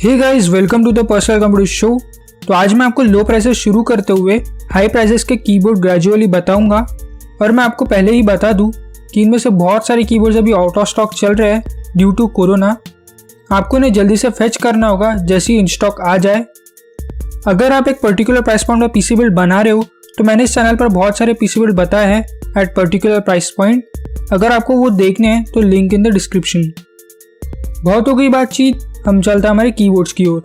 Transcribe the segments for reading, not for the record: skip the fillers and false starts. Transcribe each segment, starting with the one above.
Hey guys, welcome to the personal computer show. तो आज मैं आपको लो प्राइसेस शुरू करते हुए हाई प्राइसेस के कीबोर्ड ग्रेजुअली बताऊंगा। और मैं आपको पहले ही बता दूं कि इनमें से बहुत सारे कीबोर्ड्स अभी आउट ऑफ स्टॉक चल रहे हैं ड्यू टू कोरोना। आपको इन्हें जल्दी से फेच करना होगा जैसे ही इन स्टॉक आ जाए। अगर आप एक पर्टिकुलर प्राइस पॉइंट पर पीसी बिल्ड बना रहे हो तो मैंने इस चैनल पर बहुत सारे पीसी बिल्ड बताए हैं एट पर्टिकुलर प्राइस पॉइंट। अगर आपको वो देखने हैं तो लिंक इन द डिस्क्रिप्शन। बहुत हो गई बातचीत, हम चलते हैं हमारे कीबोर्ड्स की ओर।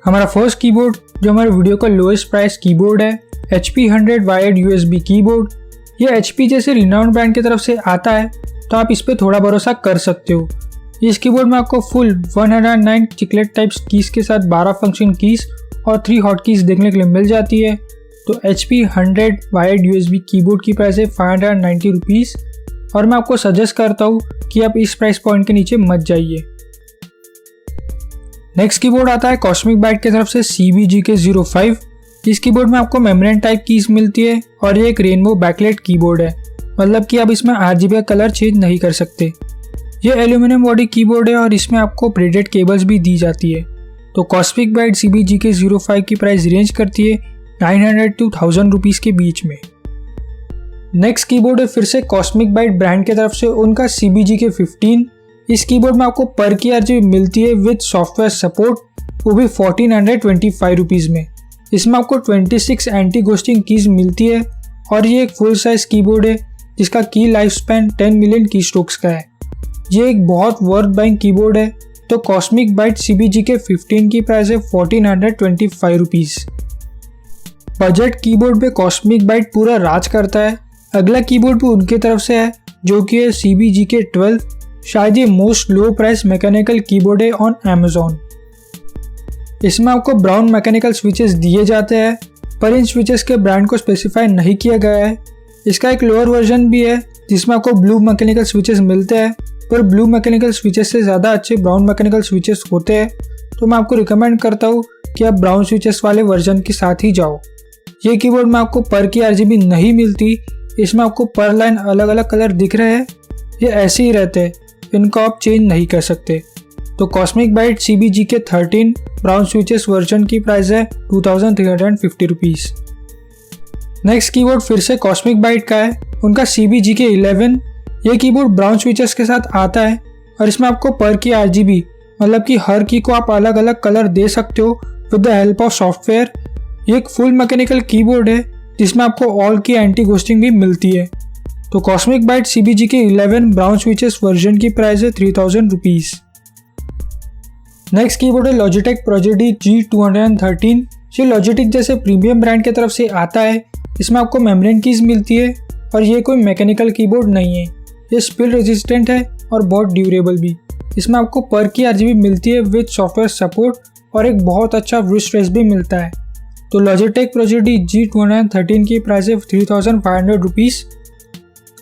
हमारा फर्स्ट कीबोर्ड जो हमारे वीडियो का लोएस्ट प्राइस कीबोर्ड है HP 100 वायर्ड USB कीबोर्ड। ये HP जैसे रिनाउंड ब्रांड की तरफ से आता है तो आप इस पे थोड़ा भरोसा कर सकते हो। इस कीबोर्ड में आपको फुल 109 चिकलेट टाइप्स कीज के साथ 12 फंक्शन कीज और 3 हॉट कीज देखने के लिए मिल जाती है। तो HP 100 वायर्ड USB कीबोर्ड की प्राइस है 590 रुपीज़ और मैं आपको सजेस्ट करता हूँ कि आप इस प्राइस पॉइंट के नीचे मत जाइए। नेक्स्ट कीबोर्ड आता है कॉस्मिक बाइट की तरफ से CBGK05। इस कीबोर्ड में आपको मेम्ब्रेन टाइप कीज मिलती है और ये एक रेनबो बैकलाइट कीबोर्ड है, मतलब कि आप इसमें RGB का कलर चेंज नहीं कर सकते। ये एल्यूमिनियम बॉडी कीबोर्ड है और इसमें आपको ब्रेडेड केबल्स भी दी जाती है। तो कॉस्मिक बाइट CBGK05 की प्राइस रेंज करती है 900 to 1000 रुपीज़ के बीच में। नेक्स्ट कीबोर्ड है फिर से कॉस्मिक बाइट ब्रांड की तरफ से उनका CBGK15। इस कीबोर्ड में आपको पर की RGB मिलती है विद सॉफ्टवेयर सपोर्ट, वो भी 1425 रुपीज़ में। इसमें आपको 26 एंटी घोस्टिंग कीज मिलती है और ये एक फुल साइज कीबोर्ड है जिसका की लाइफ स्पैन 10 मिलियन की स्ट्रोक्स का है। ये एक बहुत वर्थ बाइंग कीबोर्ड है। तो कॉस्मिक बाइट CBGK15 की प्राइस है 1425 रुपीज़। बजट कीबोर्ड पे कॉस्मिक बाइट पूरा राज करता है। अगला कीबोर्ड भी उनकी तरफ से है जो कि है CBGK12। शायद ये मोस्ट लो प्राइस मैकेनिकल कीबोर्ड है ऑन Amazon। इसमें आपको ब्राउन मैकेनिकल स्विचेस दिए जाते हैं पर इन स्विचेस के ब्रांड को स्पेसिफाई नहीं किया गया है। इसका एक लोअर वर्जन भी है जिसमें आपको ब्लू मैकेनिकल स्विचेस मिलते हैं, पर ब्लू मैकेनिकल स्विचेस से ज़्यादा अच्छे ब्राउन मैकेनिकल स्विचेस होते हैं। तो मैं आपको रिकमेंड करता हूँ कि आप ब्राउन स्विचेस वाले वर्जन के साथ ही जाओ। ये कीबोर्ड में आपको पर की RGB नहीं मिलती, इसमें आपको पर लाइन अलग अलग कलर दिख रहे हैं, ये ऐसे ही रहते हैं, इनको आप चेंज नहीं कर सकते। तो Cosmic Byte CBGK13 brown switches version की प्राइस है 2350 रुपीज़। नेक्स्ट कीबोर्ड फिर से कॉस्मिक बाइट का है, उनका CBGK11। ये कीबोर्ड ब्राउन स्विचेस के साथ आता है और इसमें आपको पर की RGB, मतलब कि हर की को आप अलग अलग कलर दे सकते हो with the help of software. ये एक फुल मैकेनिकल कीबोर्ड है जिसमें आपको ऑल की एंटी घोस्टिंग भी मिलती है। तो Cosmic Byte CBGK11 brown switches version की प्राइस है 3000 रुपीज़। नेक्स्ट कीबोर्ड है लॉजिटेक प्रोजेडी G213। ये लॉजिटेक जैसे प्रीमियम ब्रांड की तरफ से आता है। इसमें आपको मेम्ब्रेन कीज मिलती है और ये कोई मैकेनिकल कीबोर्ड नहीं है। ये स्पिल रेजिस्टेंट है और बहुत ड्यूरेबल भी। इसमें आपको पर की RGB मिलती है विद सॉफ्टवेयर सपोर्ट और एक बहुत अच्छा रिस्ट रेस्ट भी मिलता है। तो लॉजिटेक प्रोजेडी G213 की प्राइस है 3500 रुपीज़।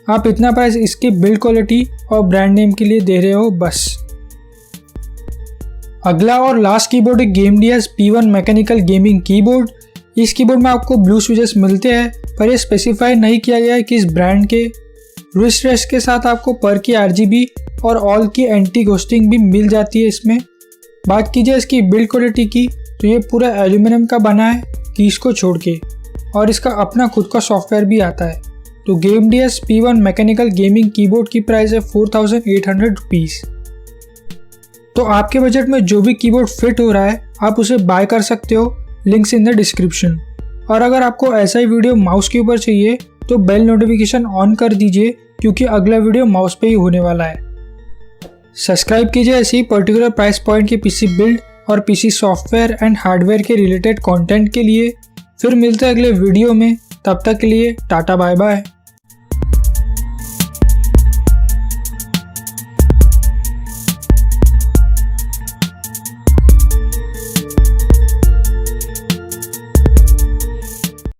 आप इतना प्राइस इसकी बिल्ड क्वालिटी और ब्रांड नेम के लिए दे रहे हो बस। अगला और लास्ट कीबोर्ड है GameDS P1 mechanical gaming keyboard. इस कीबोर्ड में आपको ब्लू स्विचेस मिलते हैं पर यह स्पेसिफाई नहीं किया गया है कि इस ब्रांड के। रिस्ट रेस्ट के साथ आपको पर की RGB और ऑल की एंटी घोस्टिंग भी मिल जाती है इसमें। बात कीजिए इसकी बिल्ड क्वालिटी की तो ये पूरा एल्यूमिनियम का बना है कीज को छोड़ के, और इसका अपना खुद का सॉफ्टवेयर भी आता है। तो GameDS P1 mechanical gaming keyboard की प्राइस है 4800 रुपीज़। तो आपके बजट में जो भी कीबोर्ड फिट हो रहा है आप उसे बाय कर सकते हो, लिंक्स इन द डिस्क्रिप्शन। और अगर आपको ऐसा ही वीडियो माउस के ऊपर चाहिए तो बेल नोटिफिकेशन ऑन कर दीजिए क्योंकि अगला वीडियो माउस पे ही होने वाला है। सब्सक्राइब कीजिए ऐसे ही पर्टिकुलर प्राइस पॉइंट के पीसी बिल्ड और पीसी सॉफ्टवेयर एंड हार्डवेयर के रिलेटेड कंटेंट के लिए। फिर मिलते हैं अगले वीडियो में, तब तक के लिए टाटा बाय बाय।